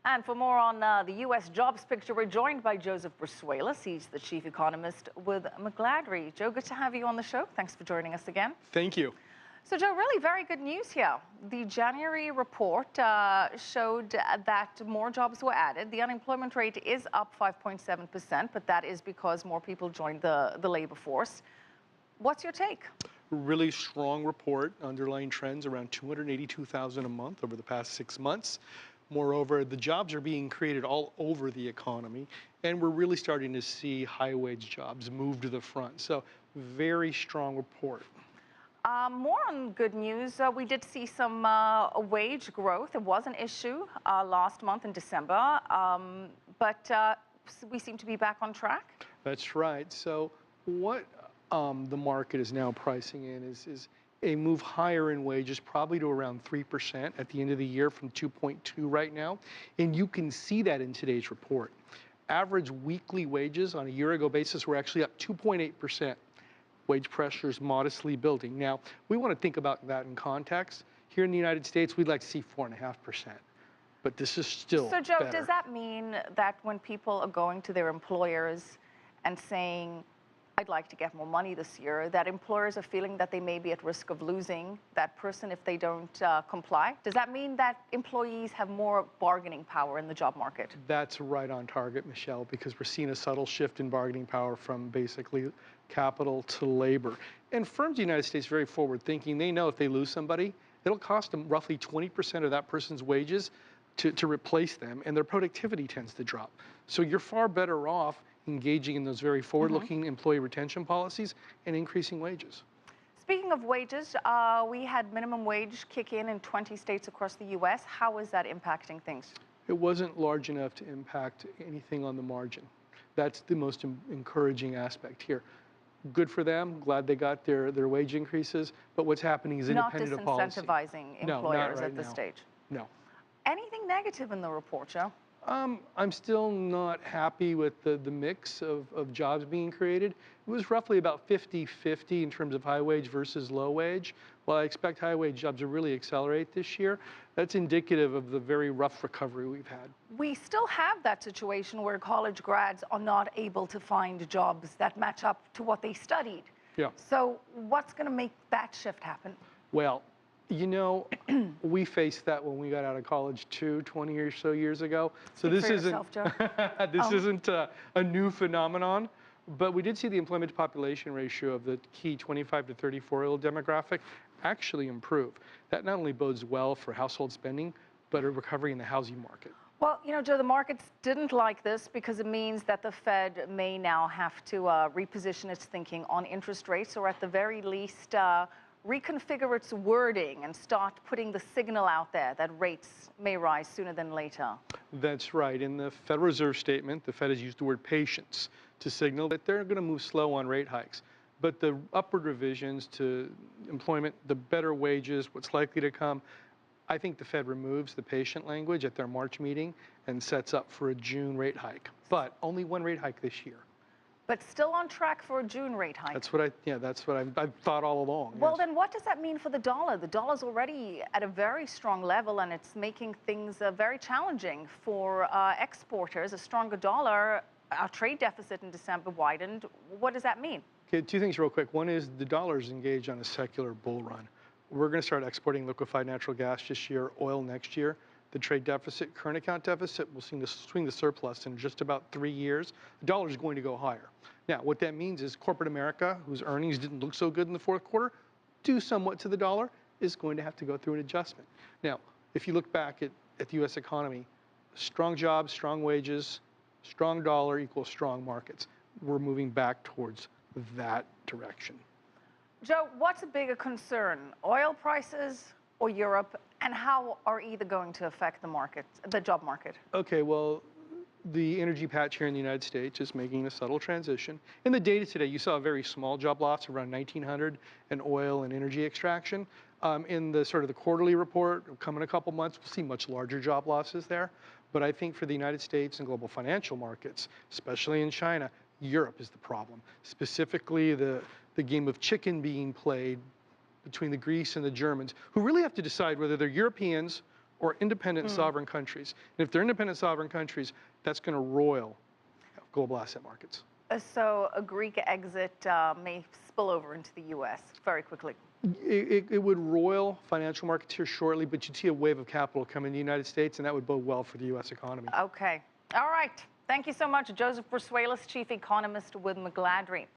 And for more on the U.S. jobs picture, we're joined by Joseph Brusuelas. He's the chief economist with McGladrey. Joe, good to have you on the show. Thanks for joining us again. Thank you. So, Joe, really very good news here. The January report showed that more jobs were added. The unemployment rate is up 5.7%, but that is because more people joined the labor force. What's your take? Really strong report, underlying trends around 282,000 a month over the past 6 months. Moreover, the jobs are being created all over the economy, and we're really starting to see high-wage jobs move to the front. So, very strong report. More on good news. We did see some wage growth. It was an issue last month in December, but we seem to be back on track. That's right. So, what the market is now pricing in is a move higher in wages, probably to around 3% at the end of the year from 2.2 right now. And you can see that in today's report. Average weekly wages on a year-ago basis were actually up 2.8%. Wage pressure is modestly building. Now, we want to think about that in context. Here in the United States, we'd like to see 4.5%. But this is still So, Joe, better. Does that mean that when people are going to their employers and saying, I'd like to get more money this year, that employers are feeling that they may be at risk of losing that person if they don't comply? Does that mean that employees have more bargaining power in the job market? That's right on target, Michelle, because we're seeing a subtle shift in bargaining power from basically capital to labor. And firms in the United States are very forward thinking. They know if they lose somebody, it'll cost them roughly 20% of that person's wages to replace them, and their productivity tends to drop. So you're far better off engaging in those very forward-looking employee retention policies and increasing wages. Speaking of wages, we had minimum wage kick in 20 states across the U.S. How is that impacting things? It wasn't large enough to impact anything on the margin. That's the most encouraging aspect here. Good for them, glad they got their wage increases, but what's happening is independent of policy. Not disincentivizing employers at this stage? No. Anything negative in the report, Joe? I'm still not happy with the mix of jobs being created. It was roughly about 50-50 in terms of high wage versus low wage. While I expect high wage jobs to really accelerate this year, that's indicative of the very rough recovery we've had. We still have that situation where college grads are not able to find jobs that match up to what they studied. Yeah. So what's going to make that shift happen? Well, you know, we faced that when we got out of college too, 20 or so years ago. So this isn't this isn't a new phenomenon, but we did see the employment to population ratio of the key 25 to 34-year-old demographic actually improve. That not only bodes well for household spending, but a recovery in the housing market. Well, you know, Joe, the markets didn't like this because it means that the Fed may now have to reposition its thinking on interest rates, or at the very least, reconfigure its wording and start putting the signal out there that rates may rise sooner than later. That's right. In the Federal Reserve statement, the Fed has used the word patience to signal that they're going to move slow on rate hikes. But the upward revisions to employment, the better wages, what's likely to come, I think the Fed removes the patient language at their March meeting and sets up for a June rate hike. But only one rate hike this year. But still on track for a June rate hike. That's what I've thought all along. Well, then what does that mean for the dollar? The dollar's already at a very strong level, and it's making things very challenging for exporters. A stronger dollar, our trade deficit in December widened. What does that mean? Okay, two things real quick. One is the dollar's engaged on a secular bull run. We're going to start exporting liquefied natural gas this year, oil next year. The trade deficit, current account deficit, will swing the surplus in just about 3 years. The dollar is going to go higher. Now, what that means is corporate America, whose earnings didn't look so good in the fourth quarter, due somewhat to the dollar, is going to have to go through an adjustment. Now, if you look back at the U.S. economy, strong jobs, strong wages, strong dollar equals strong markets. We're moving back towards that direction. Joe, what's a bigger concern, oil prices or Europe, and how are either going to affect the job market? Okay, well, the energy patch here in the United States is making a subtle transition. In the data today, you saw a very small job loss, around 1,900 in oil and energy extraction. In the sort of the quarterly report, come in a couple months, we'll see much larger job losses there. But I think for the United States and global financial markets, especially in China, Europe is the problem. Specifically, the game of chicken being played between the Greeks and the Germans, who really have to decide whether they're Europeans or independent sovereign countries. And if they're independent sovereign countries, that's going to roil global asset markets. So a Greek exit may spill over into the U.S. very quickly. It would roil financial markets here shortly, but you'd see a wave of capital come in the United States, and that would bode well for the U.S. economy. Okay. All right. Thank you so much, Joseph Brusuelas, Chief Economist with McGladrey.